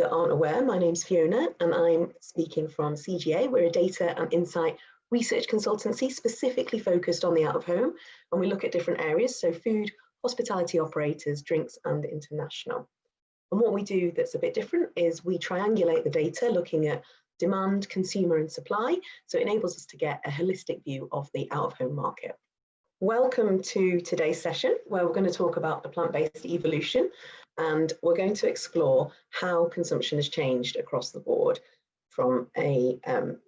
that aren't aware, my name's Fiona and I'm speaking from CGA. We're a data and insight research consultancy specifically focused on the out-of-home, and we look at different areas, so food, hospitality operators, drinks and international. And what we do that's a bit different is we triangulate the data looking at demand, consumer and supply, so it enables us to get a holistic view of the out-of-home market. Welcome to today's session where we're going to talk about the plant-based evolution, and we're going to explore how consumption has changed across the board from a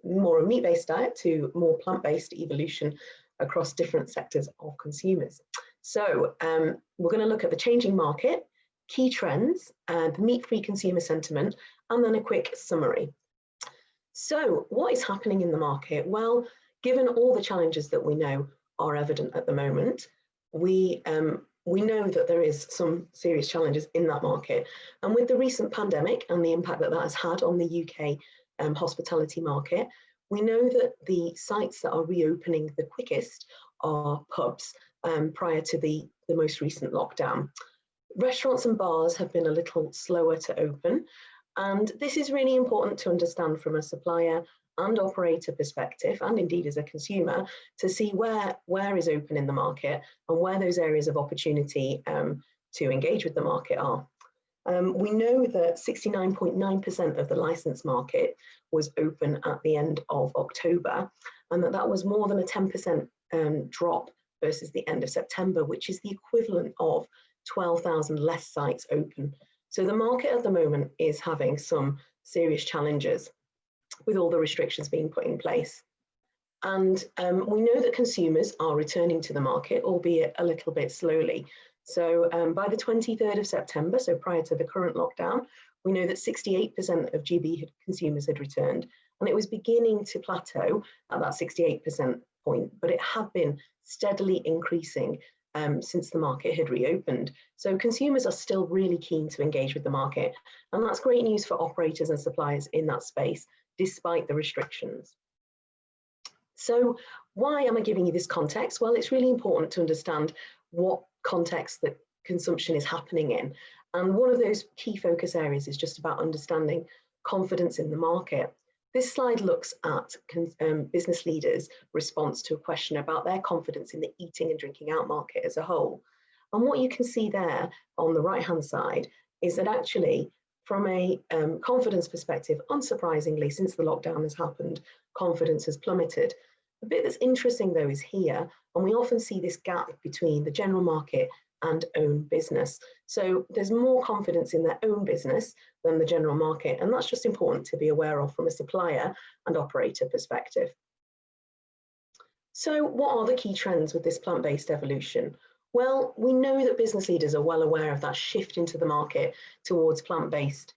more meat-based diet to more plant-based evolution across different sectors of consumers. So we're going to look at the changing market, key trends, the meat-free consumer sentiment, and then a quick summary. So what is happening in the market? Well, given all the challenges that we know are evident at the moment, we know that there is some serious challenges in that market. And with the recent pandemic and the impact that that has had on the UK hospitality market, we know that the sites that are reopening the quickest are pubs prior to the most recent lockdown. Restaurants and bars have been a little slower to open. And this is really important to understand from a supplier and operator perspective, and indeed as a consumer, to see where is open in the market and where those areas of opportunity to engage with the market are. We know that 69.9% of the licensed market was open at the end of October, and that was more than a 10% drop versus the end of September, which is the equivalent of 12,000 less sites open. So the market at the moment is having some serious challenges with all the restrictions being put in place. And we know that consumers are returning to the market, albeit a little bit slowly. So by the 23rd of September, so prior to the current lockdown, we know that 68% of GB consumers had returned, and it was beginning to plateau at that 68% point, but it had been steadily increasing since the market had reopened. So consumers are still really keen to engage with the market, and that's great news for operators and suppliers in that space, despite the restrictions. So why am I giving you this context? Well, it's really important to understand what context that consumption is happening in. And one of those key focus areas is just about understanding confidence in the market. This slide looks at business leaders' response to a question about their confidence in the eating and drinking out market as a whole. And what you can see there on the right-hand side is that actually, from a confidence perspective, unsurprisingly, since the lockdown has happened, confidence has plummeted. The bit that's interesting though is here, and we often see this gap between the general market and own business. So there's more confidence in their own business than the general market, and that's just important to be aware of from a supplier and operator perspective. So what are the key trends with this plant-based evolution? Well, we know that business leaders are well aware of that shift into the market towards plant-based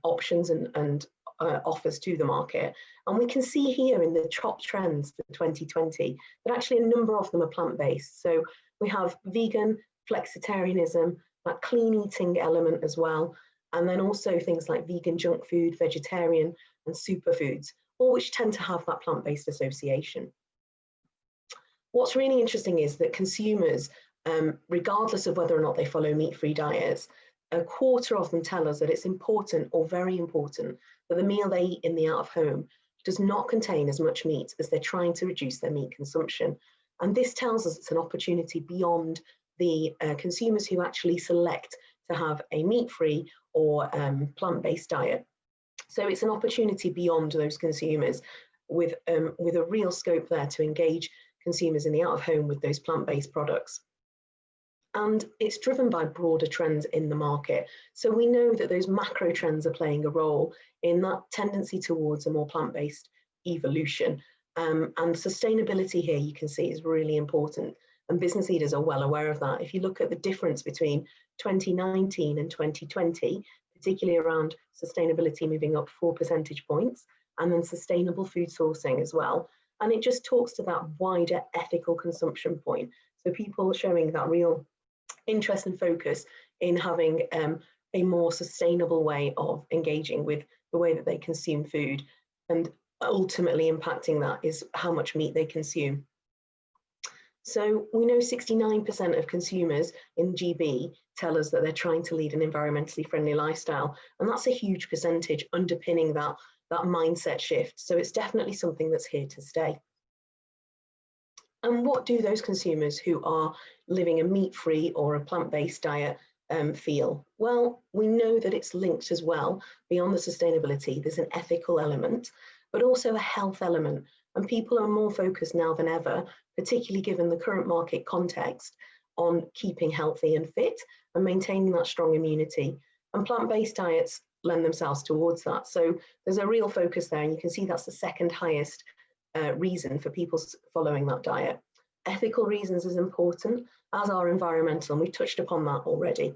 options and offers to the market. And we can see here in the top trends for 2020 that actually a number of them are plant-based. So we have vegan, flexitarianism, that clean eating element as well, and then also things like vegan junk food, vegetarian and superfoods, all which tend to have that plant-based association. What's really interesting is that consumers, regardless of whether or not they follow meat-free diets, a quarter of them tell us that it's important or very important that the meal they eat in the out-of-home does not contain as much meat as they're trying to reduce their meat consumption. And this tells us it's an opportunity beyond the consumers who actually select to have a meat-free or plant-based diet. So it's an opportunity beyond those consumers with a real scope there to engage consumers in the out-of-home with those plant-based products. And it's driven by broader trends in the market. So we know that those macro trends are playing a role in that tendency towards a more plant-based evolution. And sustainability here, you can see, is really important. And business leaders are well aware of that. If you look at the difference between 2019 and 2020, particularly around sustainability moving up 4 percentage points, and then sustainable food sourcing as well. And it just talks to that wider ethical consumption point. So people showing that real interest and focus in having a more sustainable way of engaging with the way that they consume food, and ultimately impacting that is how much meat they consume. So we know 69% of consumers in GB tell us that they're trying to lead an environmentally friendly lifestyle. And that's a huge percentage underpinning that mindset shift. So it's definitely something that's here to stay. And what do those consumers who are living a meat-free or a plant-based diet feel? Well, we know that it's linked as well, beyond the sustainability, there's an ethical element, but also a health element. And people are more focused now than ever, particularly given the current market context, on keeping healthy and fit and maintaining that strong immunity. And plant-based diets lend themselves towards that. So there's a real focus there, and you can see that's the second highest reason for people following that diet. Ethical reasons is important, as are environmental, and we've touched upon that already.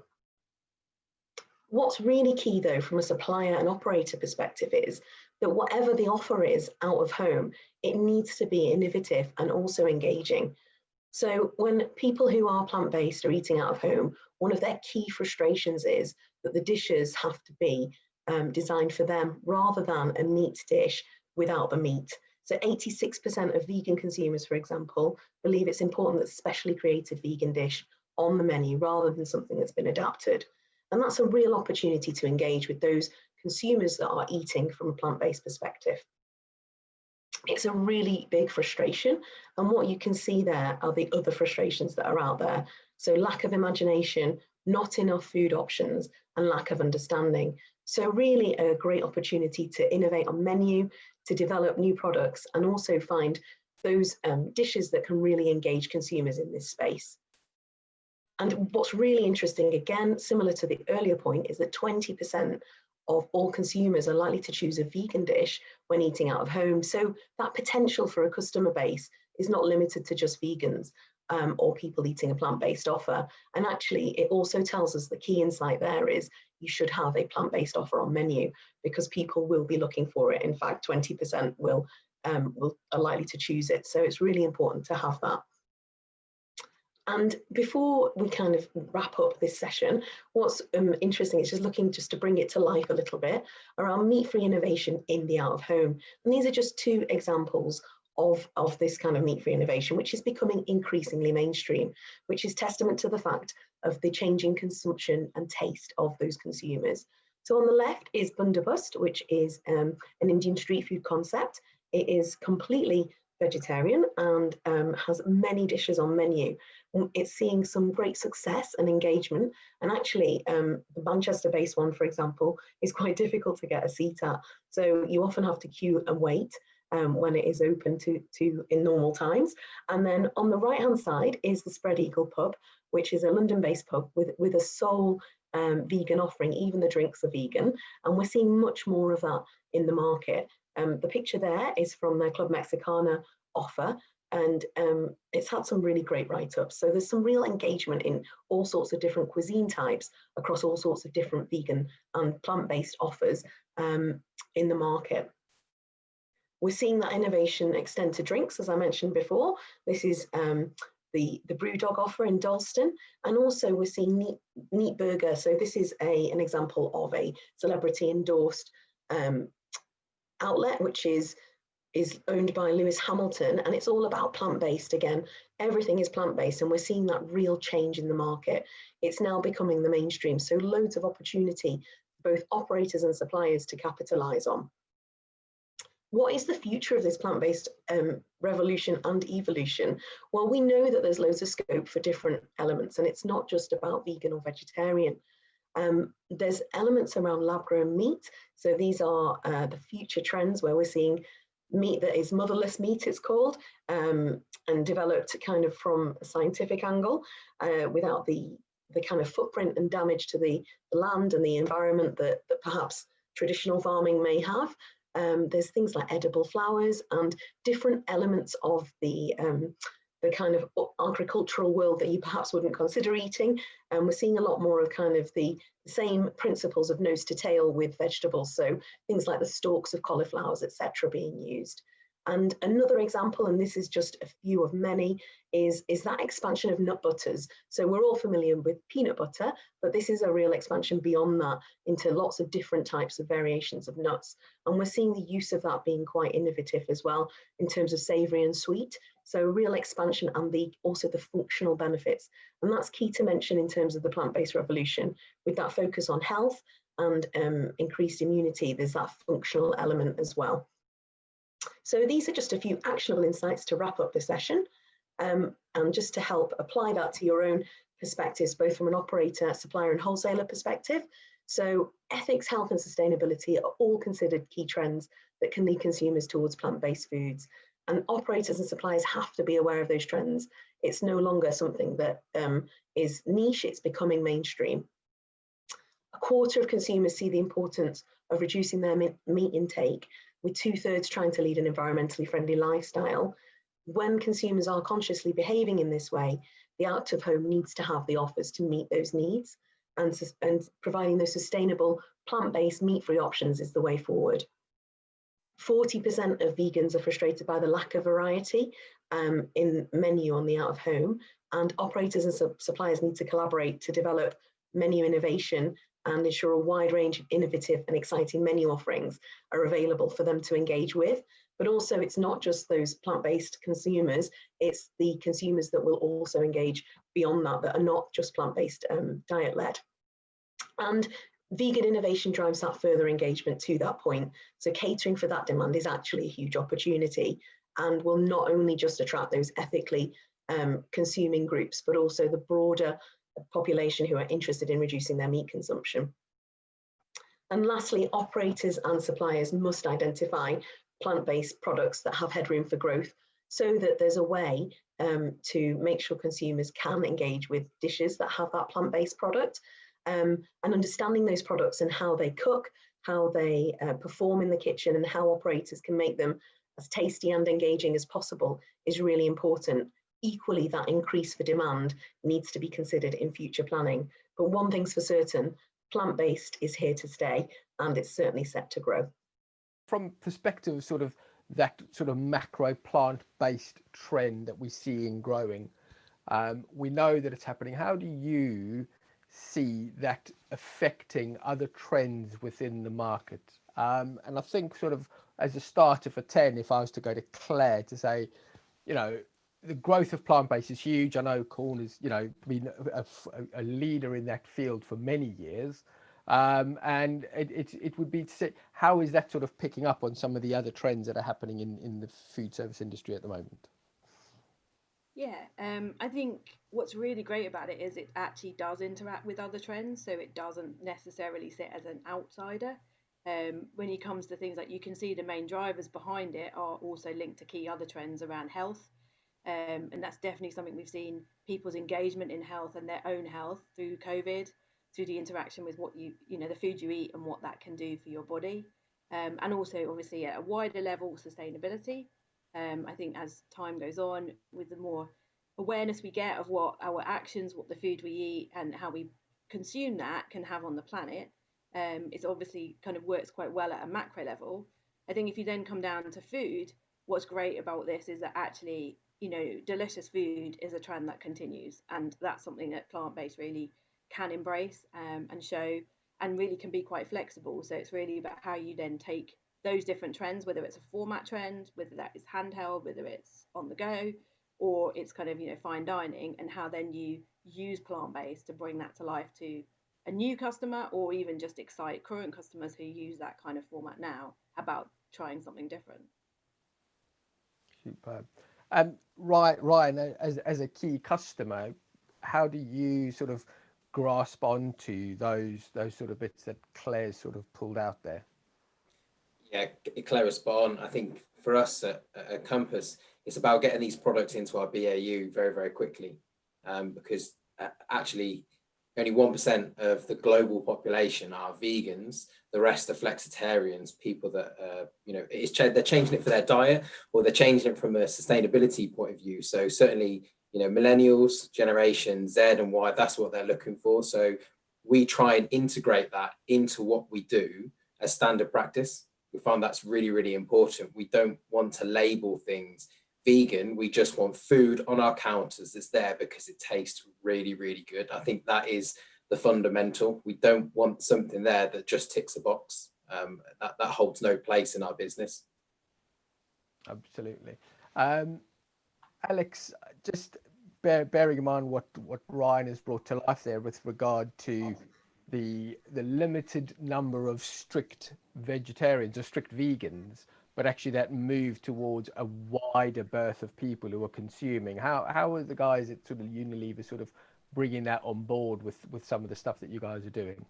What's really key though from a supplier and operator perspective is that whatever the offer is out of home, it needs to be innovative and also engaging. So when people who are plant-based are eating out of home, one of their key frustrations is that the dishes have to be designed for them rather than a meat dish without the meat. So 86% of vegan consumers, for example, believe it's important that a specially created vegan dish on the menu rather than something that's been adapted. And that's a real opportunity to engage with those consumers that are eating from a plant-based perspective. It's a really big frustration, and what you can see there are the other frustrations that are out there. So lack of imagination, not enough food options, and lack of understanding. So really a great opportunity to innovate on menu, to develop new products, and also find those dishes that can really engage consumers in this space. And what's really interesting, again, similar to the earlier point, is that 20% of all consumers are likely to choose a vegan dish when eating out of home. So that potential for a customer base is not limited to just vegans or people eating a plant-based offer. And actually, it also tells us the key insight there is you should have a plant-based offer on menu because people will be looking for it. In fact, 20% are likely to choose it. So it's really important to have that. And before we kind of wrap up this session, what's interesting is just to bring it to life a little bit around meat-free innovation in the out-of-home. And these are just two examples of this kind of meat-free innovation, which is becoming increasingly mainstream, which is testament to the fact of the changing consumption and taste of those consumers. So on the left is Bundabust, which is an Indian street food concept. It is completely vegetarian and has many dishes on menu. It's seeing some great success and engagement, and actually the Manchester-based one, for example, is quite difficult to get a seat at, so you often have to queue and wait when it is open to in normal times. And then on the right hand side is the Spread Eagle pub, which is a London-based pub with a sole vegan offering. Even the drinks are vegan, and we're seeing much more of that in the market. The picture there is from their Club Mexicana offer, and it's had some really great write-ups. So there's some real engagement in all sorts of different cuisine types across all sorts of different vegan and plant-based offers in the market. We're seeing that innovation extend to drinks, as I mentioned before. This is the Brewdog offer in Dalston, and also we're seeing Neat Burger. So this is an example of a celebrity endorsed outlet, which is owned by Lewis Hamilton, and it's all about plant-based. Again, everything is plant-based, and we're seeing that real change in the market. It's now becoming the mainstream, so loads of opportunity for both operators and suppliers to capitalize on. What is the future of this plant-based revolution and evolution? Well, we know that there's loads of scope for different elements, and it's not just about vegan or vegetarian. There's elements around lab-grown meat. So these are the future trends where we're seeing meat that is motherless meat, it's called, and developed kind of from a scientific angle without the kind of footprint and damage to the land and the environment that perhaps traditional farming may have. There's things like edible flowers and different elements of the kind of agricultural world that you perhaps wouldn't consider eating. And we're seeing a lot more of kind of the same principles of nose to tail with vegetables. So things like the stalks of cauliflowers, etc., being used. And another example, and this is just a few of many, is that expansion of nut butters. So we're all familiar with peanut butter, but this is a real expansion beyond that into lots of different types of variations of nuts. And we're seeing the use of that being quite innovative as well in terms of savoury and sweet. So real expansion and also the functional benefits. And that's key to mention in terms of the plant-based revolution, with that focus on health and increased immunity. There's that functional element as well. So these are just a few actionable insights to wrap up the session, and just to help apply that to your own perspectives, both from an operator, supplier and wholesaler perspective. So ethics, health and sustainability are all considered key trends that can lead consumers towards plant-based foods. And operators and suppliers have to be aware of those trends. It's no longer something that is niche, it's becoming mainstream. A quarter of consumers see the importance of reducing their meat intake, with 2/3 trying to lead an environmentally friendly lifestyle. When consumers are consciously behaving in this way, the out of home needs to have the offers to meet those needs, and providing those sustainable plant-based meat-free options is the way forward. 40% of vegans are frustrated by the lack of variety in menu on the out of home, and operators and suppliers need to collaborate to develop menu innovation and ensure a wide range of innovative and exciting menu offerings are available for them to engage with. But also, it's not just those plant-based consumers, it's the consumers that will also engage beyond that are not just plant-based diet-led. And vegan innovation drives that further engagement to that point. So catering for that demand is actually a huge opportunity and will not only just attract those ethically consuming groups, but also the broader population who are interested in reducing their meat consumption. And lastly, operators and suppliers must identify plant-based products that have headroom for growth, so that there's a way to make sure consumers can engage with dishes that have that plant-based product, and understanding those products and how they cook, how they perform in the kitchen, and how operators can make them as tasty and engaging as possible is really important. Equally, that increase for demand needs to be considered in future planning. But one thing's for certain, plant-based is here to stay, and it's certainly set to grow. From perspective of sort of that sort of macro plant-based trend that we're seeing growing, we know that it's happening. How do you see that affecting other trends within the market? And I think sort of as a starter for 10, if I was to go to Claire to say, you know, the growth of plant-based is huge. I know Corn has, you know, been a leader in that field for many years. And it would be to say, how is that sort of picking up on some of the other trends that are happening in the food service industry at the moment? Yeah, I think what's really great about it is it actually does interact with other trends, so it doesn't necessarily sit as an outsider. When it comes to things like, you can see the main drivers behind it are also linked to key other trends around health. And that's definitely something we've seen, people's engagement in health and their own health through COVID, through the interaction with what you know, the food you eat and what that can do for your body. And also, obviously, at a wider level, sustainability. I think as time goes on, with the more awareness we get of what our actions, what the food we eat and how we consume that can have on the planet, it's obviously kind of works quite well at a macro level. I think if you then come down to food, what's great about this is that actually, you know, delicious food is a trend that continues, and that's something that plant-based really can embrace and show, and really can be quite flexible. So it's really about how you then take those different trends, whether it's a format trend, whether that is handheld, whether it's on the go, or it's kind of, you know, fine dining, and how then you use plant-based to bring that to life to a new customer, or even just excite current customers who use that kind of format now about trying something different. Superb. Ryan, as a key customer, how do you sort of grasp onto those sort of bits that Claire's sort of pulled out there? Yeah, Claire was spot on. I think for us at Compass, it's about getting these products into our BAU very, very quickly, because actually only 1% of the global population are vegans. The rest are flexitarians, people that, you know, they're changing it for their diet, or they're changing it from a sustainability point of view. So certainly, you know, millennials, generation Z and Y, that's what they're looking for. So we try and integrate that into what we do as standard practice We find that's really, really important. We don't want to label things vegan. We just want food on our counters that's there because it tastes really, really good. I think that is the fundamental. We don't want something there that just ticks a box. That holds no place in our business. Absolutely. Alex, just bearing in mind what Ryan has brought to life there with regard to the limited number of strict vegetarians or strict vegans, but actually that move towards a wider berth of people who are consuming. How are the guys at sort of Unilever sort of bringing that on board with some of the stuff that you guys are doing?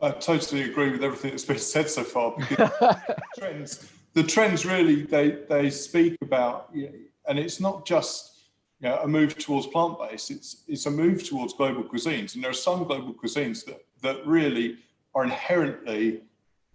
I totally agree with everything that's been said so far, because the trends really, they speak about, and it's not just a move towards plant-based, it's a move towards global cuisines. And there are some global cuisines that really are inherently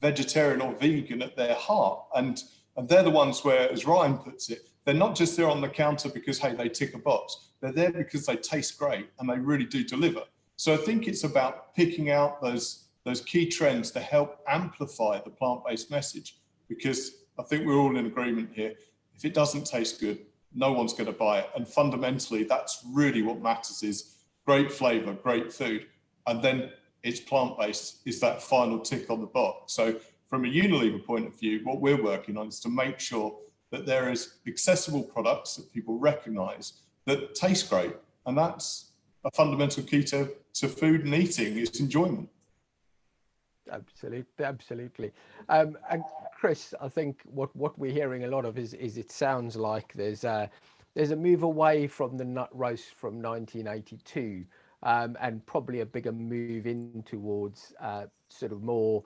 vegetarian or vegan at their heart. And they're the ones where, as Ryan puts it, they're not just there on the counter because, hey, they tick a box. They're there because they taste great and they really do deliver. So I think it's about picking out those key trends to help amplify the plant-based message, because I think we're all in agreement here. If it doesn't taste good, no one's going to buy it. And fundamentally, that's really what matters, is great flavor, great food. And then it's plant-based is that final tick on the box. So from a Unilever point of view, what we're working on is to make sure that there is accessible products that people recognize that taste great. And that's a fundamental key to food and eating, is enjoyment. Absolutely. And Chris, I think what we're hearing a lot of is it sounds like there's a move away from the nut roast from 1982, and probably a bigger move in towards sort of more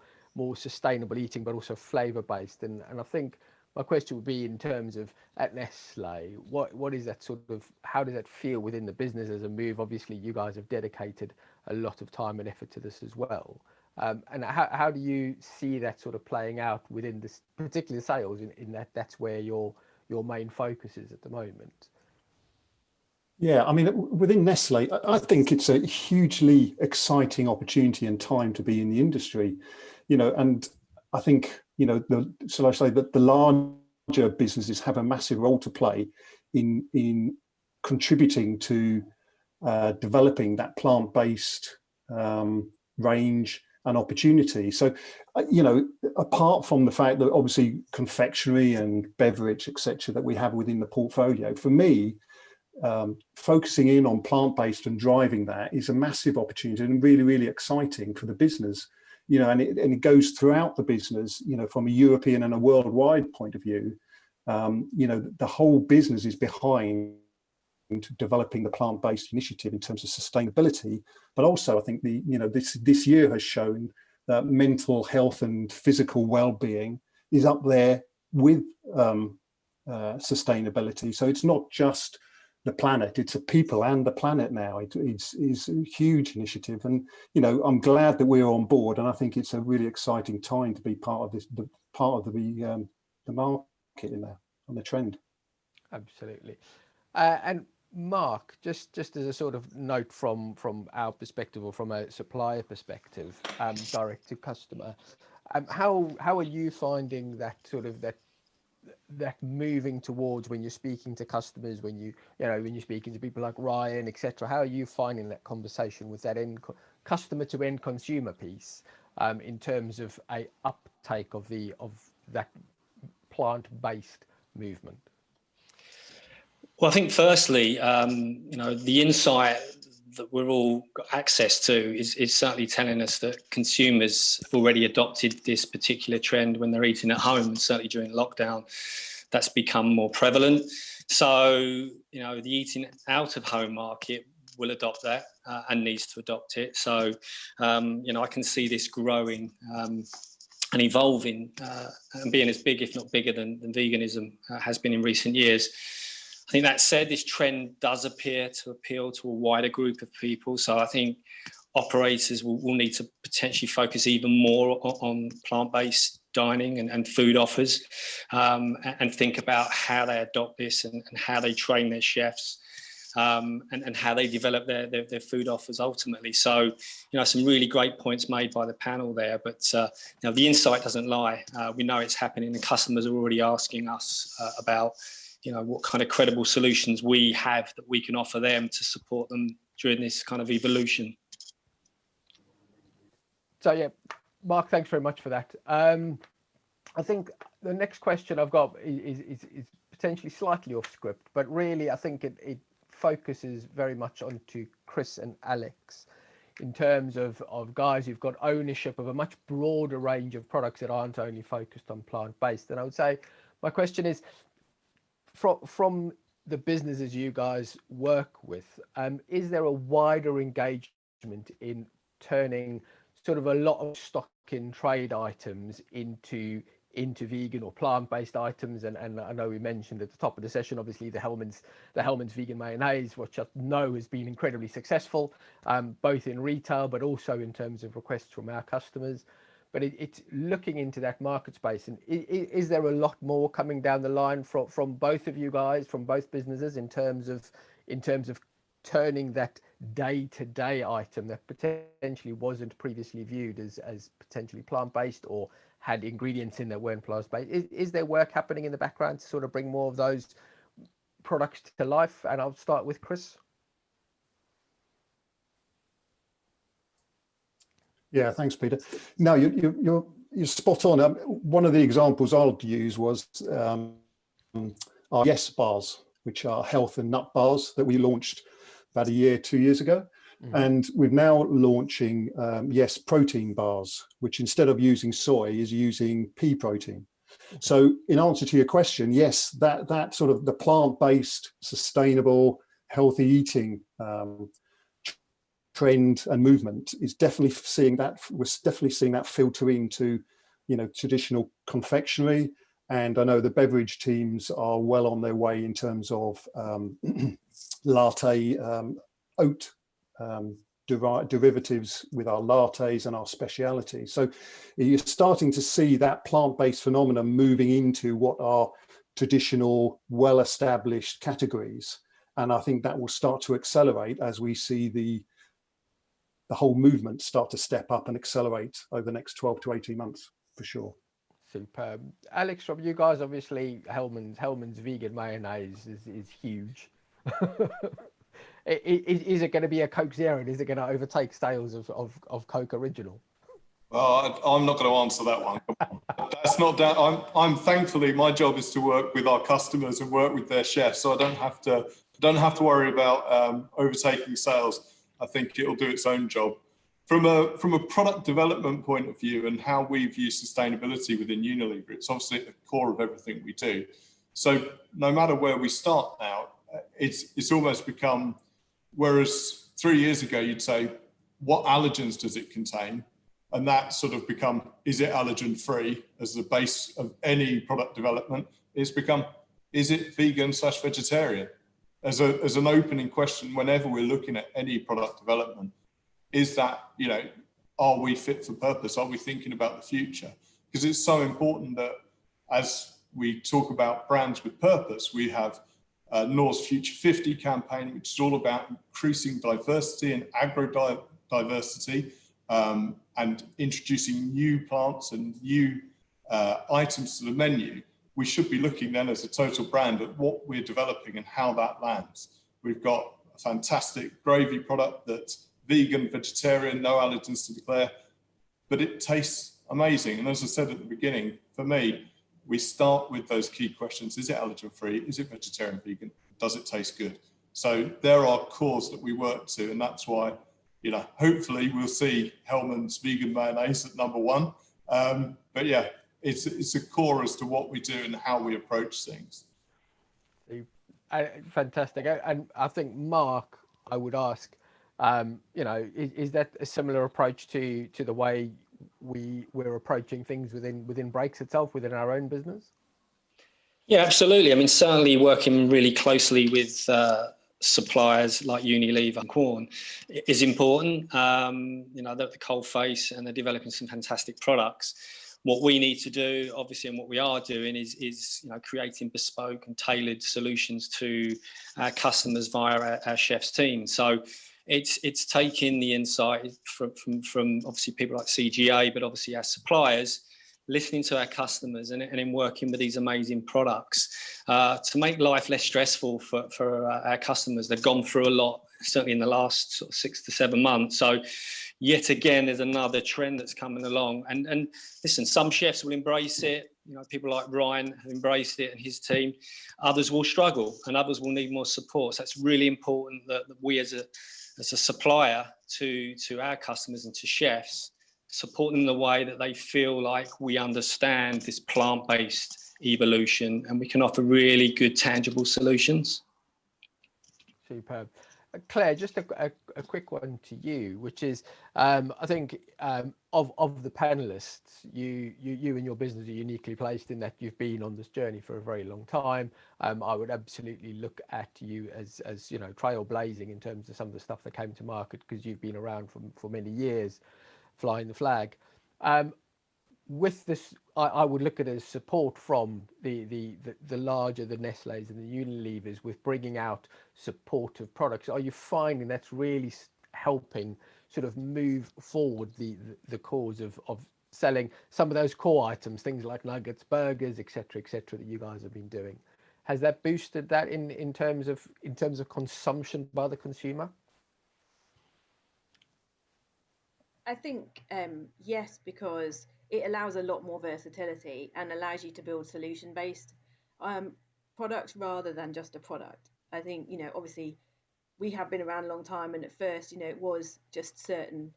sustainable eating, but also flavour based. And I think my question would be, in terms of at Nestle, what is that sort of, how does that feel within the business as a move? Obviously, you guys have dedicated a lot of time and effort to this as well. And how do you see that sort of playing out within this particular sales, in that that's where your main focus is at the moment? Yeah, I mean, within Nestle, I think it's a hugely exciting opportunity and time to be in the industry, and I think, shall I say that the larger businesses have a massive role to play in contributing to developing that plant-based range and opportunity. So, apart from the fact that obviously confectionery and beverage, etc., that we have within the portfolio, for me, focusing in on plant-based and driving that is a massive opportunity and really, really exciting for the business. And it goes throughout the business, from a European and a worldwide point of view. The whole business is behind developing the plant-based initiative in terms of sustainability, but also I think this year has shown that mental health and physical well-being is up there with sustainability. So it's not just the planet, it's a people and the planet now. It's a huge initiative, and I'm glad that we're on board, and I think it's a really exciting time to be part of the market in there, on the trend. Absolutely. And Mark, just as a sort of note from our perspective, or from a supplier perspective, direct to customer, how are you finding that sort of that moving towards, when you're speaking to customers, when you're speaking to people like Ryan, etc.? How are you finding that conversation with that customer to end consumer piece, in terms of a uptake of that plant-based movement? Well, I think firstly, the insight that we're all got access to is certainly telling us that consumers have already adopted this particular trend when they're eating at home, and certainly during lockdown, that's become more prevalent. So, the eating out of home market will adopt that and needs to adopt it. So, I can see this growing and evolving and being as big, if not bigger, than veganism has been in recent years. I think that said, this trend does appear to appeal to a wider group of people. So I think operators will need to potentially focus even more on plant-based dining and food offers, and think about how they adopt this and how they train their chefs and how they develop their food offers ultimately. So, you know, some really great points made by the panel there, but you know, the insight doesn't lie. We know it's happening, and customers are already asking us about, you know, what kind of credible solutions we have that we can offer them to support them during this kind of evolution. So yeah, Mark, thanks very much for that. I think the next question I've got is potentially slightly off script, but really I think it focuses very much onto Chris and Alex in terms of guys who've got ownership of a much broader range of products that aren't only focused on plant-based. And I would say my question is, from the businesses you guys work with, is there a wider engagement in turning sort of a lot of stock in trade items into vegan or plant-based items? And I know we mentioned at the top of the session, obviously the Hellmann's vegan mayonnaise, which I know has been incredibly successful, both in retail but also in terms of requests from our customers. But it's looking into that market space, and is there a lot more coming down the line from both of you guys, from both businesses, in terms of turning that day-to-day item that potentially wasn't previously viewed as potentially plant-based or had ingredients in that weren't plant-based? Is there work happening in the background to sort of bring more of those products to life? And I'll start with Chris. Yeah, thanks, Peter. No, you're spot on. One of the examples I'll use was our Yes bars, which are health and nut bars that we launched about 2 years ago. Mm-hmm. And we're now launching Yes protein bars, which instead of using soy is using pea protein. Okay. So in answer to your question, yes, that sort of the plant-based, sustainable, healthy eating trend and movement is definitely seeing that. We're definitely seeing that filter into, you know, traditional confectionery. And I know the beverage teams are well on their way in terms of latte, oat derivatives with our lattes and our specialities. So you're starting to see that plant-based phenomenon moving into what are traditional, well-established categories. And I think that will start to accelerate as we see the whole movement start to step up and accelerate over the next 12 to 18 months, for sure. Superb. Alex, from you guys, obviously Hellmann's vegan mayonnaise is huge. Is it going to be a Coke Zero? Is it going to overtake sales of Coke Original? Well, I'm not going to answer that one. That's not down. I'm thankfully, my job is to work with our customers and work with their chefs, so I don't have to worry about overtaking sales. I think it'll do its own job. From a product development point of view and how we view sustainability within Unilever, it's obviously at the core of everything we do. So no matter where we start now, it's almost become, whereas 3 years ago you'd say, what allergens does it contain? And that sort of become, is it allergen free as the base of any product development? It's become, is it vegan/vegetarian? As an opening question, whenever we're looking at any product development, is that, you know, are we fit for purpose? Are we thinking about the future? Because it's so important that as we talk about brands with purpose, we have Nor's Future 50 campaign, which is all about increasing diversity and agro-diversity and introducing new plants and new items to the menu. We should be looking then as a total brand at what we're developing and how that lands. We've got a fantastic gravy product that's vegan, vegetarian, no allergens to declare, but it tastes amazing. And as I said at the beginning, for me, we start with those key questions. Is it allergen free? Is it vegetarian, vegan? Does it taste good? So there are cores that we work to, and that's why, you know, hopefully we'll see Hellmann's vegan mayonnaise at #1. But yeah, it's a core as to what we do and how we approach things. Fantastic. And I think, Mark, I would ask, you know, is that a similar approach to the way we're approaching things within Breaks itself, within our own business? Yeah, absolutely. I mean, certainly working really closely with suppliers like Unilever and Quorn is important. You know, the coal face, and they're developing some fantastic products. what we need to do, obviously, and what we are doing is creating bespoke and tailored solutions to our customers via our chefs team. So it's taking the insight from obviously people like CGA, but obviously our suppliers, listening to our customers and in working with these amazing products to make life less stressful for our customers. They've gone through a lot, certainly in the last sort of 6 to 7 months. So yet again, there's another trend that's coming along. And listen, some chefs will embrace it. People like Ryan have embraced it and his team. Others will struggle and others will need more support. So it's really important that we as a supplier to our customers and to chefs, support them in the way that they feel like we understand this plant-based evolution and we can offer really good, tangible solutions. Superb. Claire, just a quick one to you, which is, I think of the panelists, you and your business are uniquely placed in that you've been on this journey for a very long time. I would absolutely look at you as trailblazing in terms of some of the stuff that came to market, because you've been around for many years, flying the flag. With this, I would look at it as support from the larger, the Nestle's and the Unilevers with bringing out supportive products. Are you finding that's really helping sort of move forward the cause of selling some of those core items, things like nuggets, burgers, etc., that you guys have been doing? Has that boosted that in terms of consumption by the consumer? I think yes, because it allows a lot more versatility and allows you to build solution-based products rather than just a product. I think, obviously we have been around a long time, and at first, it was just certain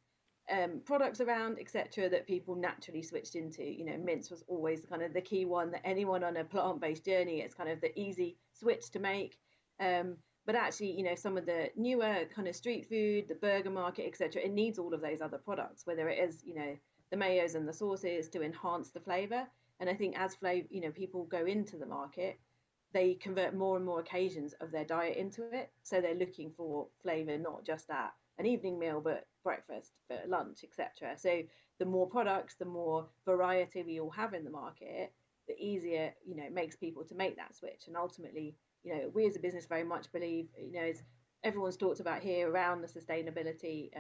products around, etc., that people naturally switched into. Mince was always kind of the key one that anyone on a plant-based journey, it's kind of the easy switch to make. But actually, some of the newer kind of street food, the burger market, etc., it needs all of those other products, whether it is, the mayos and the sauces to enhance the flavour. And I think as people go into the market, they convert more and more occasions of their diet into it. So they're looking for flavour, not just at an evening meal, but breakfast, for lunch, etc. So the more products, the more variety we all have in the market, the easier, it makes people to make that switch. And ultimately, we as a business very much believe, as everyone's talked about here around the sustainability,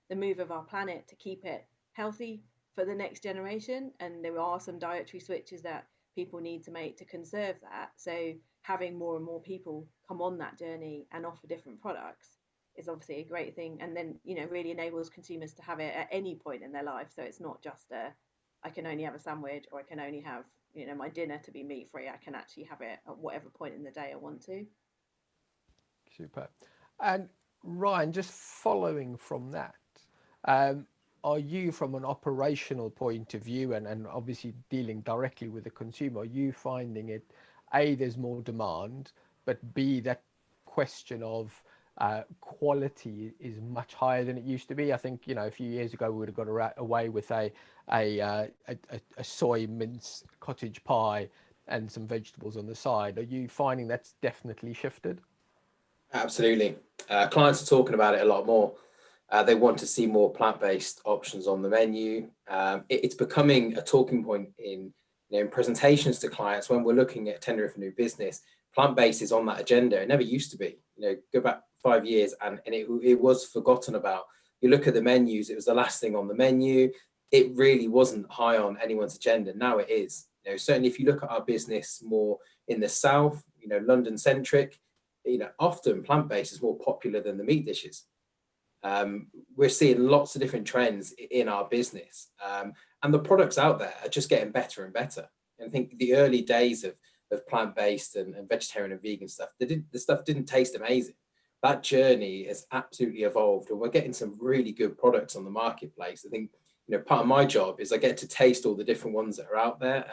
the move of our planet to keep it healthy for the next generation. And there are some dietary switches that people need to make to conserve that. So having more and more people come on that journey and offer different products is obviously a great thing. And then, really enables consumers to have it at any point in their life. So it's not just I can only have a sandwich, or I can only have, my dinner to be meat free. I can actually have it at whatever point in the day I want to. Super. And Ryan, just following from that, are you, from an operational point of view, and obviously dealing directly with the consumer, are you finding it, A, there's more demand, but B, that question of quality is much higher than it used to be? I think, a few years ago we would have got away with a soy mince cottage pie and some vegetables on the side. Are you finding that's definitely shifted? Absolutely. Clients are talking about it a lot more. They want to see more plant-based options on the menu. It's becoming a talking point in presentations to clients when we're looking at tendering for new business. Plant-based is on that agenda. It never used to be. Go back 5 years and it was forgotten about. You look at the menus, it was the last thing on the menu. It really wasn't high on anyone's agenda. Now it is. Certainly if you look at our business more in the south, London-centric, often plant-based is more popular than the meat dishes. We're seeing lots of different trends in our business, and the products out there are just getting better and better. And I think the early days of plant-based and vegetarian and vegan stuff, the stuff didn't taste amazing. That journey has absolutely evolved, and we're getting some really good products on the marketplace. I think part of my job is I get to taste all the different ones that are out there.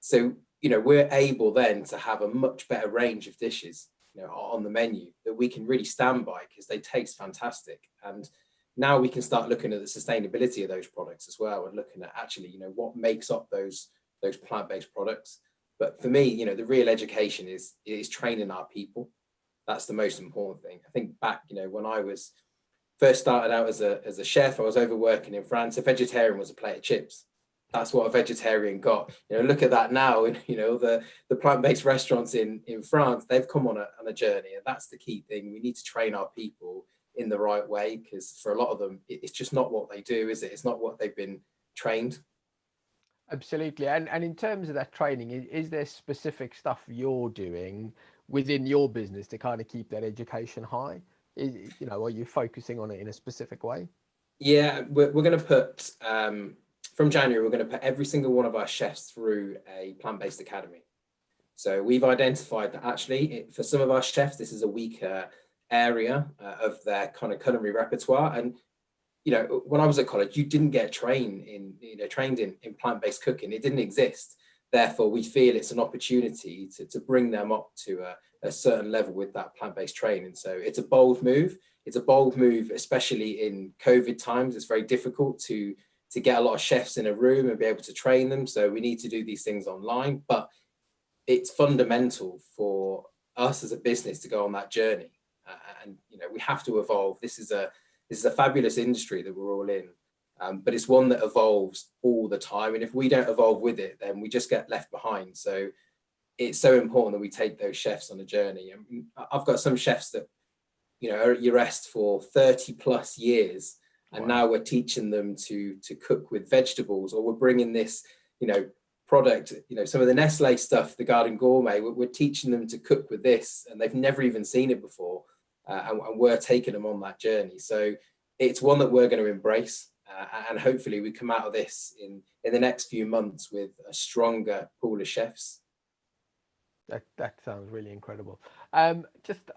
So we're able then to have a much better range of dishes on the menu that we can really stand by, because they taste fantastic. And now we can start looking at the sustainability of those products as well, and looking at actually what makes up those plant-based products. But for me, the real education is training our people. That's the most important thing. I think back when I was first started out as a chef, I was over working in France. A vegetarian was a plate of chips. that's what a vegetarian got. You know, look at that now. And you know, the plant-based restaurants in France, they've come on a journey, and that's the key thing. We need to train our people in the right way, because for a lot of them, it's just not what they do, is it? It's not what they've been trained. Absolutely. And in terms of that training, is there specific stuff you're doing within your business to kind of keep that education high? You know, are you focusing on it in a specific way? Yeah, we're going to put, from January, we're going to put every single one of our chefs through a plant-based academy. So we've identified that actually, for some of our chefs, this is a weaker area of their kind of culinary repertoire. And you know, when I was at college, you didn't get trained in plant-based cooking. It didn't exist. Therefore, we feel it's an opportunity to bring them up to a certain level with that plant-based training. So it's a bold move. It's a bold move, especially in COVID times. It's very difficult to get a lot of chefs in a room and be able to train them. So we need to do these things online, but it's fundamental for us as a business to go on that journey. And you know, we have to evolve. This is a fabulous industry that we're all in, but it's one that evolves all the time. And if we don't evolve with it, then we just get left behind. So it's so important that we take those chefs on a journey. I mean, I've got some chefs that, you know, are at your rest for 30 plus years. And now we're teaching them to cook with vegetables, or we're bringing this, you know, product, you know, some of the Nestle stuff, the Garden Gourmet, we're teaching them to cook with this, and they've never even seen it before. And we're taking them on that journey. So it's one that we're going to embrace, and hopefully we come out of this in the next few months with a stronger pool of chefs. That sounds really incredible. Just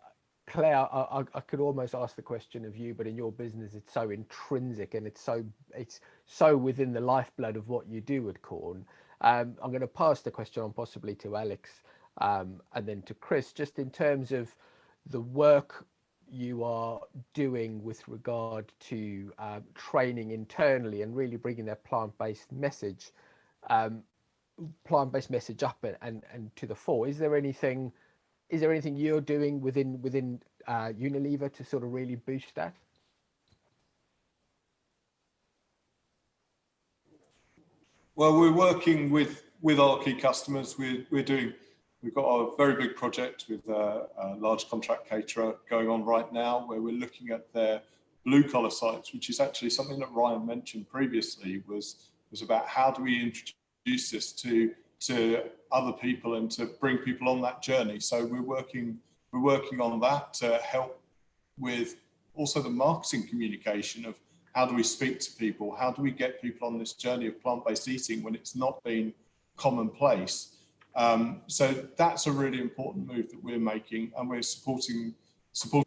Claire, I could almost ask the question of you, but in your business, it's so intrinsic and it's so within the lifeblood of what you do at Corn. I'm going to pass the question on possibly to Alex, and then to Chris, just in terms of the work you are doing with regard to training internally and really bringing that plant-based message up and to the fore. Is there anything you're doing within Unilever to sort of really boost that? Well, we're working with our key customers. We've got a very big project with a large contract caterer going on right now, where we're looking at their blue collar sites, which is actually something that Ryan mentioned previously, was about how do we introduce this to other people and to bring people on that journey. So we're working on that to help with also the marketing communication of how do we speak to people, how do we get people on this journey of plant-based eating when it's not been commonplace. So that's a really important move that we're making, and we're supporting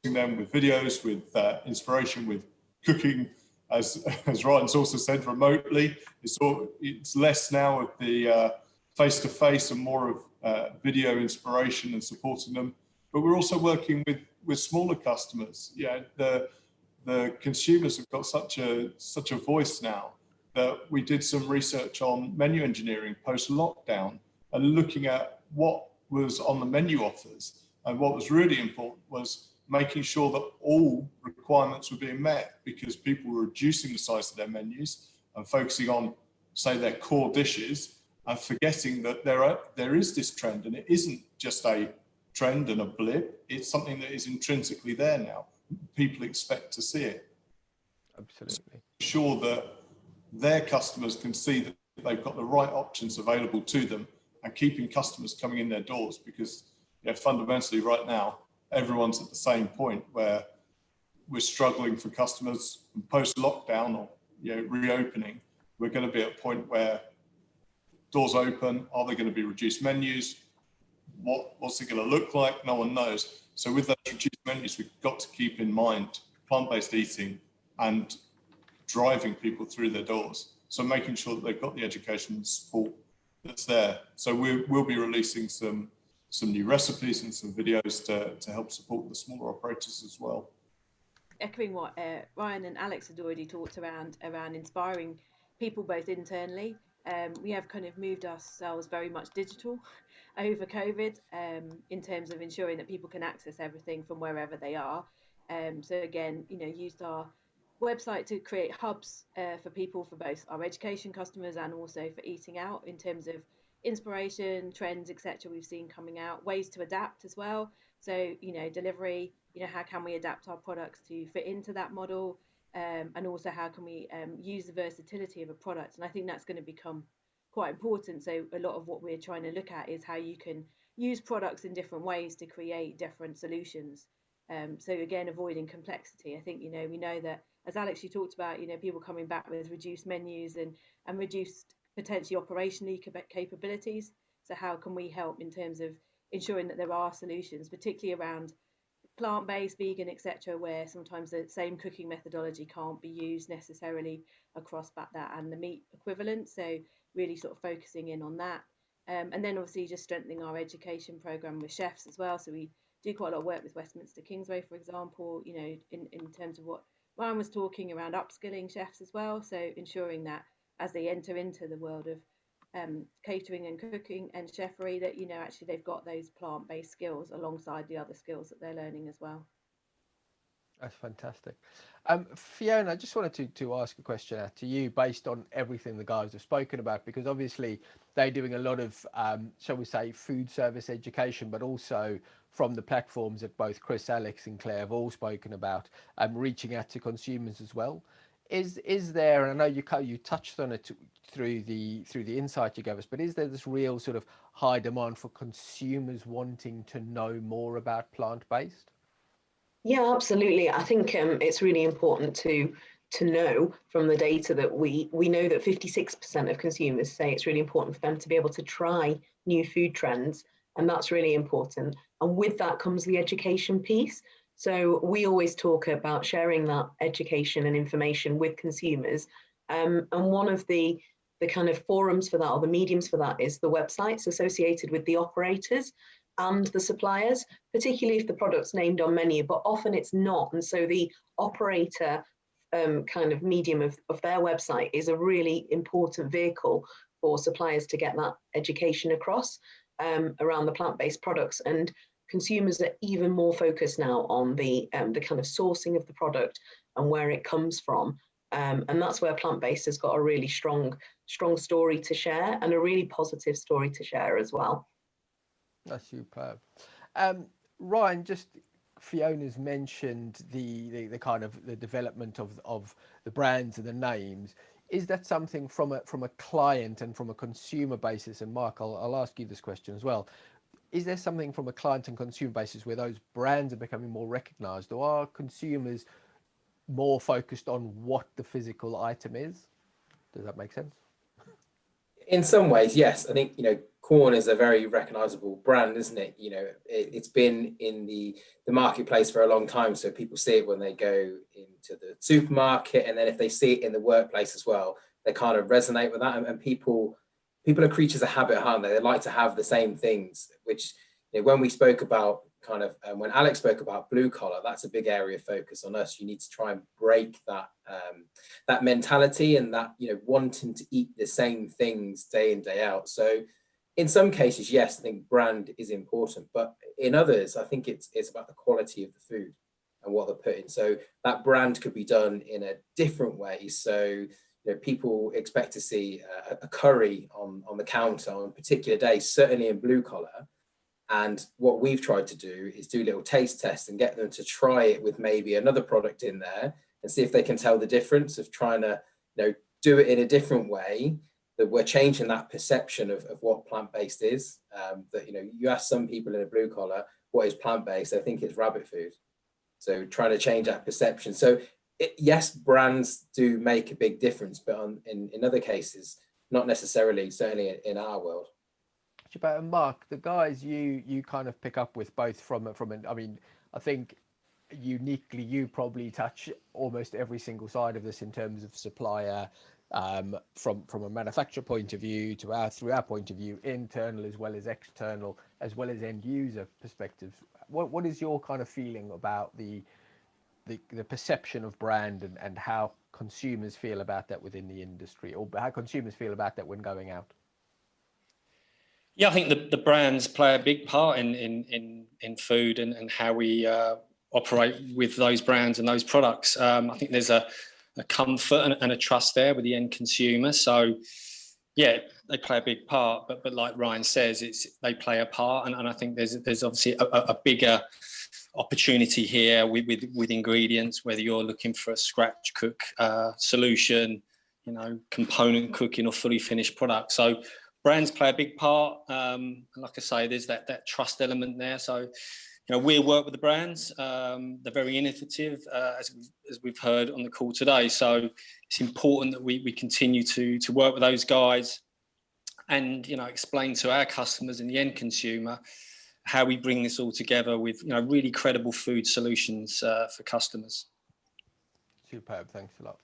them with videos, with inspiration, with cooking, as Ryan's also said, remotely. It's less now of the face-to-face and more of video inspiration and supporting them. But we're also working with smaller customers. Yeah, the consumers have got such a voice now that we did some research on menu engineering post-lockdown and looking at what was on the menu offers. And what was really important was making sure that all requirements were being met, because people were reducing the size of their menus and focusing on, say, their core dishes, and forgetting that there is this trend, and it isn't just a trend and a blip. It's something that is intrinsically there now. People expect to see it. Absolutely. Sure that their customers can see that they've got the right options available to them, and keeping customers coming in their doors, because fundamentally right now everyone's at the same point where we're struggling for customers. Post lockdown or reopening, we're going to be at a point where doors open. Are there going to be reduced menus? What's it going to look like? No one knows. So with those reduced menus, we've got to keep in mind plant-based eating and driving people through their doors. So making sure that they've got the education and support that's there. So we'll be releasing some new recipes and some videos to help support the smaller operators as well. Echoing what Ryan and Alex had already talked around inspiring people both internally. We have kind of moved ourselves very much digital over COVID, in terms of ensuring that people can access everything from wherever they are. So again, used our website to create hubs for people, for both our education customers and also for eating out, in terms of inspiration, trends, etc. we've seen coming out, ways to adapt as well. So, delivery, how can we adapt our products to fit into that model? And also how can we use the versatility of a product? And I think that's going to become quite important. So a lot of what we're trying to look at is how you can use products in different ways to create different solutions. So again, avoiding complexity. I think, we know that, as Alex, you talked about, people coming back with reduced menus and reduced potentially operationally capabilities. So how can we help in terms of ensuring that there are solutions, particularly around plant-based, vegan, etc., where sometimes the same cooking methodology can't be used necessarily across that and the meat equivalent. So really sort of focusing in on that. And then obviously just strengthening our education program with chefs as well. So we do quite a lot of work with Westminster Kingsway, for example, in terms of what Ryan was talking around upskilling chefs as well. So ensuring that as they enter into the world of catering and cooking and chefery, that actually they've got those plant-based skills alongside the other skills that they're learning as well. That's fantastic. Fiona, I just wanted to ask a question out to you based on everything the guys have spoken about, because obviously they're doing a lot of, shall we say, food service education, but also from the platforms that both Chris, Alex and Claire have all spoken about, reaching out to consumers as well. Is there, and I know you touched on it through the insight you gave us, but is there this real sort of high demand for consumers wanting to know more about plant-based? Yeah, absolutely. I think it's really important to know from the data that we know that 56% of consumers say it's really important for them to be able to try new food trends, and that's really important. And with that comes the education piece. So we always talk about sharing that education and information with consumers. And one of the kind of forums for that, or the mediums for that, is the websites associated with the operators and the suppliers, particularly if the product's named on menu, but often it's not. And so the operator kind of medium of their website is a really important vehicle for suppliers to get that education across around the plant-based products. And consumers are even more focused now on the kind of sourcing of the product and where it comes from. And that's where plant-based has got a really strong story to share, and a really positive story to share as well. That's superb. Ryan, just Fiona's mentioned the kind of the development of the brands and the names. Is that something from a client and from a consumer basis? And Mark, I'll ask you this question as well. Is there something from a client and consumer basis where those brands are becoming more recognized, or are consumers more focused on what the physical item is? Does that make sense? In some ways, yes. I think, Quorn is a very recognizable brand, isn't it? It's been in the marketplace for a long time. So people see it when they go into the supermarket, and then if they see it in the workplace as well, they kind of resonate with that. And people are creatures of habit, aren't they? They like to have the same things, which, when we spoke about kind of, when Alex spoke about blue collar, that's a big area of focus on us. You need to try and break that that mentality and that, wanting to eat the same things day in, day out. So in some cases, yes, I think brand is important, but in others, I think it's about the quality of the food and what they're putting. So that brand could be done in a different way. So, people expect to see a curry on the counter on particular days, certainly in blue collar. And what we've tried to do is do little taste tests and get them to try it with maybe another product in there and see if they can tell the difference of trying to, do it in a different way. That we're changing that perception of what plant-based is. That, you ask some people in a blue collar, what is plant-based? I think it's rabbit food. So trying to change that perception. So yes, brands do make a big difference, but in other cases, not necessarily, certainly in our world. But Mark, the guys you kind of pick up with both from I mean, I think uniquely you probably touch almost every single side of this in terms of supplier, from a manufacturer point of view through our point of view, internal as well as external, as well as end user perspective. What is your kind of feeling about the perception of brand and how consumers feel about that within the industry, or how consumers feel about that when going out? Yeah, I think the brands play a big part in food and how we operate with those brands and those products. I think there's a comfort and a trust there with the end consumer. So yeah, they play a big part, but like Ryan says, they play a part, and I think there's obviously a bigger opportunity here with ingredients, whether you're looking for a scratch cook solution, you know, component cooking or fully finished product. So brands play a big part. Like I say, there's that trust element there. So, you know, we work with the brands. They're very innovative, as we've heard on the call today. So it's important that we continue to work with those guys and, you know, explain to our customers and the end consumer how we bring this all together with, you know, really credible food solutions for customers. Superb, thanks a lot.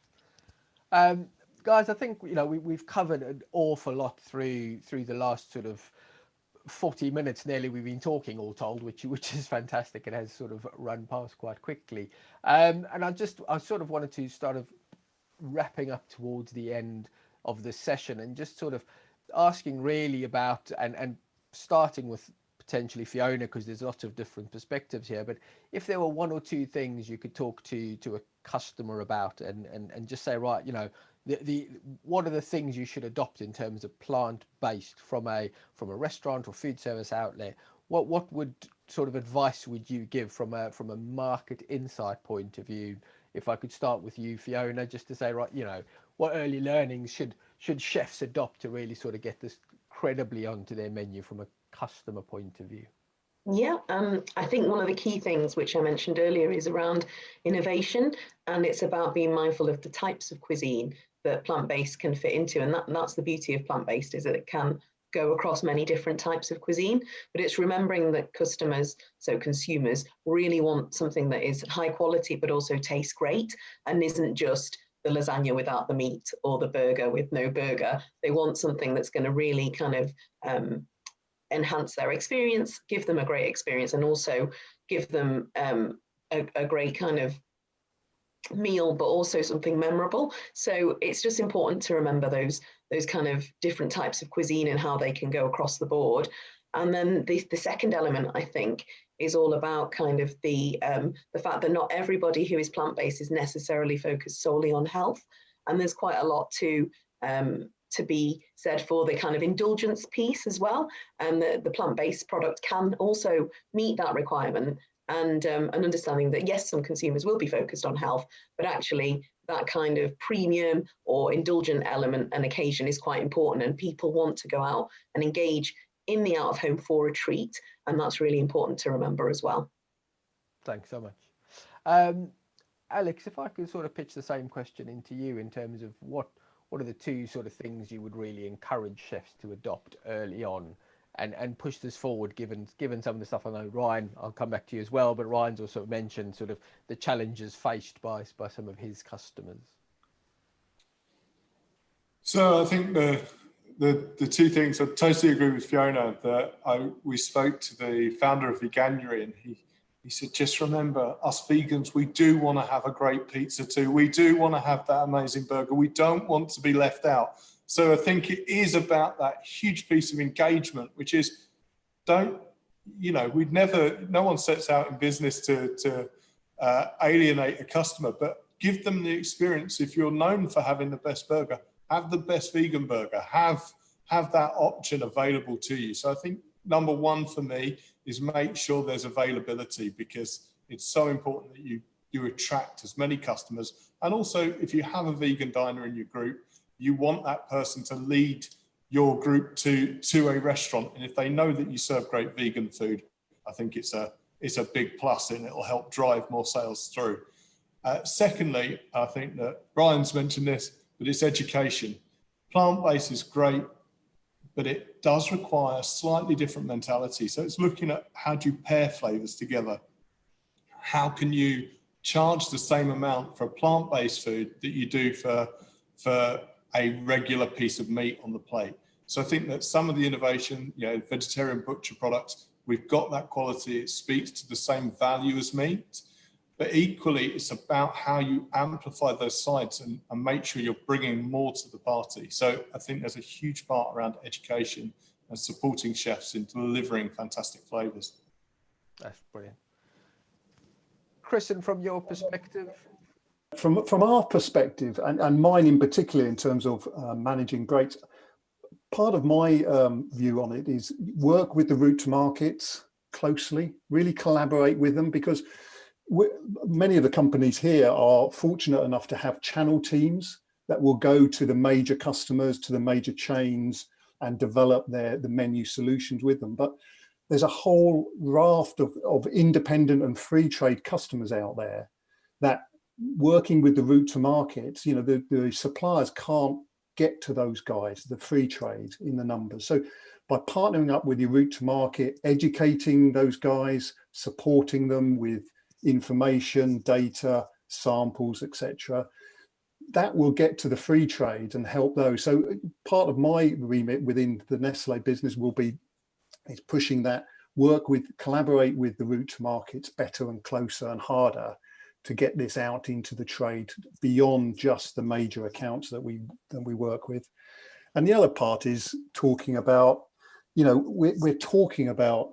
Guys, I think, you know, we've covered an awful lot through the last sort of 40 minutes nearly we've been talking, all told, which is fantastic. It has sort of run past quite quickly. And I sort of wanted to start of wrapping up towards the end of the session and just sort of asking really about and starting with potentially Fiona, because there's lots of different perspectives here, but if there were one or two things you could talk to a customer about and just say, right, you know, what are the things you should adopt in terms of plant-based from a restaurant or food service outlet, what would sort of advice would you give from a market insight point of view? If I could start with you, Fiona, just to say, right, you know, what early learnings should chefs adopt to really sort of get this credibly onto their menu from a customer point of view? Yeah, I think one of the key things which I mentioned earlier is around innovation, and it's about being mindful of the types of cuisine that plant-based can fit into, and that's the beauty of plant-based, is that it can go across many different types of cuisine, but it's remembering that customers, so consumers, really want something that is high quality but also tastes great and isn't just the lasagna without the meat or the burger with no burger. They want something that's going to really kind of enhance their experience, give them a great experience, and also give them a great kind of meal, but also something memorable. So it's just important to remember those kind of different types of cuisine and how they can go across the board. And then the second element, I think, is all about kind of the fact that not everybody who is plant-based is necessarily focused solely on health, and there's quite a lot to be said for the kind of indulgence piece as well, and the plant-based product can also meet that requirement, and understanding that yes, some consumers will be focused on health, but actually that kind of premium or indulgent element and occasion is quite important, and people want to go out and engage in the out of home for a treat, and that's really important to remember as well. Thanks so much. Alex, if I could sort of pitch the same question into you in terms of what are the two sort of things you would really encourage chefs to adopt early on and push this forward, given some of the stuff I know, Ryan, I'll come back to you as well, but Ryan's also mentioned sort of the challenges faced by some of his customers. So I think the two things, I totally agree with Fiona, that we spoke to the founder of Veganuary, and he said, just remember, us vegans, we do want to have a great pizza too. We do want to have that amazing burger. We don't want to be left out. So I think it is about that huge piece of engagement, which is, no one sets out in business to alienate a customer, but give them the experience. If you're known for having the best burger, have the best vegan burger, have that option available to you. So I think number one for me is make sure there's availability, because it's so important that you attract as many customers. And also, if you have a vegan diner in your group, you want that person to lead your group to a restaurant. And if they know that you serve great vegan food, I think it's a big plus, and it'll help drive more sales through. Secondly, I think that Brian's mentioned this, but it's education. Plant-based is great, but it does require a slightly different mentality. So it's looking at how do you pair flavors together? How can you charge the same amount for a plant-based food that you do for a regular piece of meat on the plate? So I think that some of the innovation, vegetarian butcher products, we've got that quality. It speaks to the same value as meat, but equally it's about how you amplify those sides and make sure you're bringing more to the party. So I think there's a huge part around education and supporting chefs in delivering fantastic flavors. That's brilliant. Chris, and from your perspective? From our perspective, and mine in particular, in terms of managing grapes, part of my view on it is work with the route to markets closely, really collaborate with them, because many of the companies here are fortunate enough to have channel teams that will go to the major customers, to the major chains, and develop the menu solutions with them. But there's a whole raft of independent and free trade customers out there that, working with the route to markets, you know, the suppliers can't get to those guys, the free trade, in the numbers. So by partnering up with your route to market, educating those guys, supporting them with information, data, samples, etc., that will get to the free trade and help those. So part of my remit within the Nestle business will be is pushing that, collaborate with the route to markets better and closer and harder to get this out into the trade beyond just the major accounts that we work with. And the other part is talking about, you know, we're talking about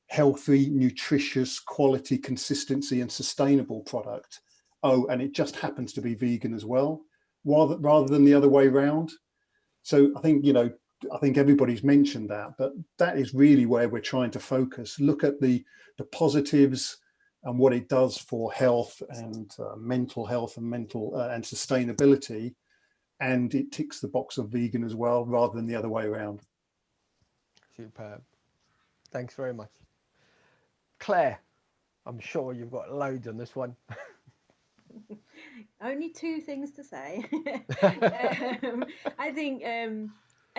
healthy, nutritious, quality, consistency and sustainable product. Oh, and it just happens to be vegan as well, rather than the other way around. So I think, you know, I think everybody's mentioned that, but that is really where we're trying to focus. Look at the positives and what it does for health and mental health and and sustainability, and it ticks the box of vegan as well, rather than the other way around. Superb. Thanks very much. Claire, I'm sure you've got loads on this one. Only two things to say. I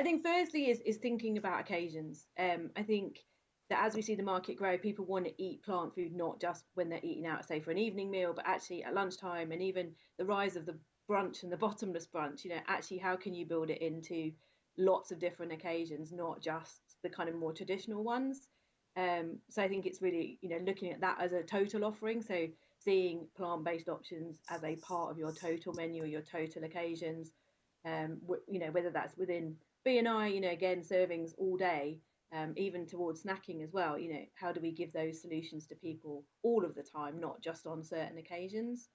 think firstly is thinking about occasions. I think that as we see the market grow, people want to eat plant food, not just when they're eating out, say for an evening meal, but actually at lunchtime, and even the rise of the brunch and the bottomless brunch. You know, actually, how can you build it into lots of different occasions, not just the kind of more traditional ones? So I think it's really, you know, looking at that as a total offering. So seeing plant-based options as a part of your total menu or your total occasions, you know, whether that's within B&I, you know, again, servings all day, even towards snacking as well. You know, how do we give those solutions to people all of the time, not just on certain occasions?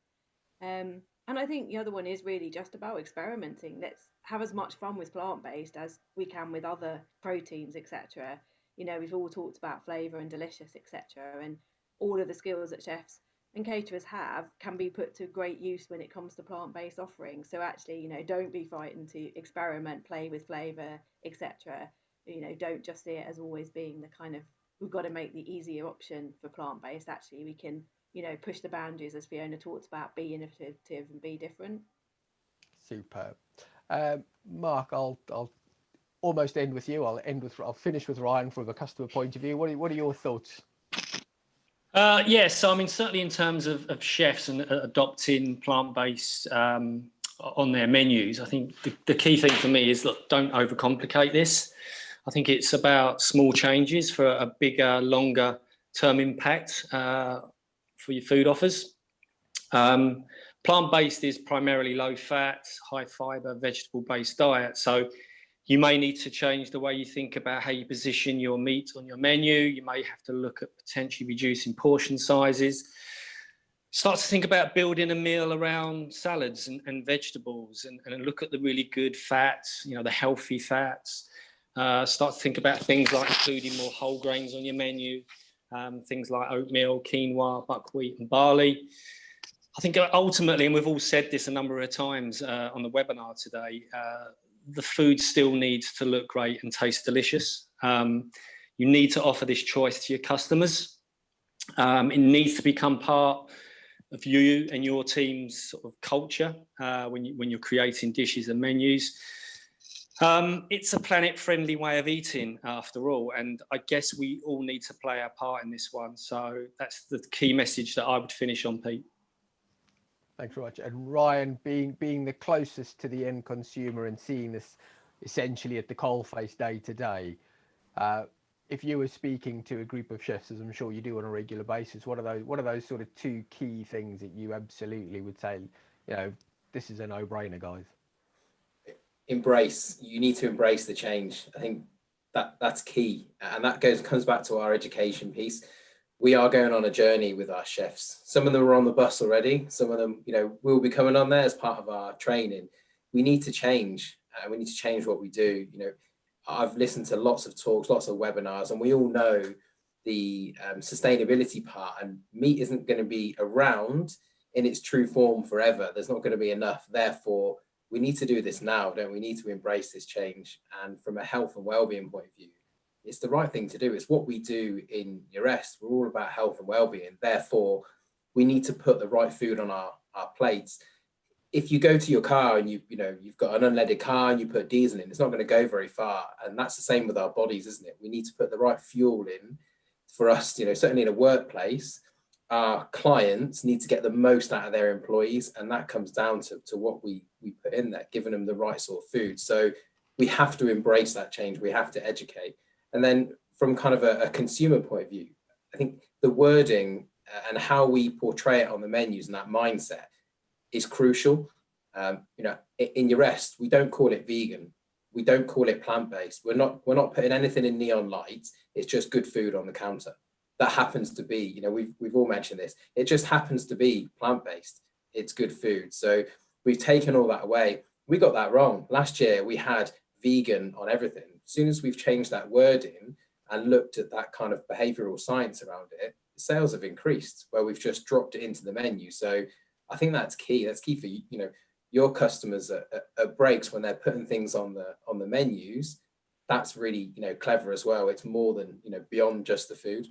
And I think the other one is really just about experimenting. Let's have as much fun with plant-based as we can with other proteins, etc. You know, we've all talked about flavour and delicious, etc. And all of the skills that chefs and caterers have can be put to great use when it comes to plant-based offerings. So actually, you know, don't be frightened to experiment, play with flavour, etc. You know, don't just see it as always being the kind of, we've got to make the easier option for plant-based. Actually, we can, you know, push the boundaries, as Fiona talks about, be innovative and be different. Superb. Mark, I'll almost end with you. I'll finish with Ryan from a customer point of view. What are your thoughts? Yes, so I mean, certainly in terms of chefs and adopting plant-based on their menus, I think the key thing for me is, look, don't overcomplicate this. I think it's about small changes for a bigger, longer term impact for your food offers. Plant-based is primarily low fat, high fiber, vegetable-based diet. So you may need to change the way you think about how you position your meat on your menu. You may have to look at potentially reducing portion sizes. Start to think about building a meal around salads and vegetables, and look at the really good fats, you know, the healthy fats. Start to think about things like including more whole grains on your menu, things like oatmeal, quinoa, buckwheat and barley. I think ultimately, and we've all said this a number of times on the webinar today, the food still needs to look great and taste delicious. You need to offer this choice to your customers. It needs to become part of you and your team's sort of culture when you're creating dishes and menus. It's a planet-friendly way of eating, after all, and I guess we all need to play our part in this one. So that's the key message that I would finish on, Pete. Thanks very much. And Ryan, being the closest to the end consumer and seeing this essentially at the coalface day to day, if you were speaking to a group of chefs, as I'm sure you do on a regular basis, what are those sort of two key things that you absolutely would say, you know, this is a no-brainer, guys? You need to embrace the change. I think that's key, and that comes back to our education piece. we are going on a journey with our chefs. Some of them are on the bus already. Some of them, will be coming on there as part of our training. We need to change. We need to change what we do. I've listened to lots of talks, lots of webinars, and we all know the sustainability part, and meat isn't going to be around in its true form forever. There's not going to be enough. Therefore, we need to do this now, don't we? We need to embrace this change. And from a health and well-being point of view, it's the right thing to do. It's what we do in Urest. We're all about health and well-being. Therefore, we need to put the right food on our plates. If you go to your car and you've got an unleaded car and you put diesel in, it's not going to go very far. And that's the same with our bodies, isn't it? We need to put the right fuel in for us, certainly in a workplace. Our clients need to get the most out of their employees, and that comes down to what we put in there, giving them the right sort of food. So we have to embrace that change. We have to educate. And then from kind of a consumer point of view, I think the wording and how we portray it on the menus and that mindset is crucial. In Urest, we don't call it vegan. We don't call it plant-based. We're not putting anything in neon lights. It's just good food on the counter. That happens to be, we've all mentioned this. It just happens to be plant-based. It's good food. So we've taken all that away. We got that wrong. Last year, we had vegan on everything. As soon as we've changed that wording and looked at that kind of behavioural science around it, sales have increased where we've just dropped it into the menu. So I think that's key. That's key for your customers at breaks when they're putting things on the menus. That's really clever as well. It's more than beyond just the food.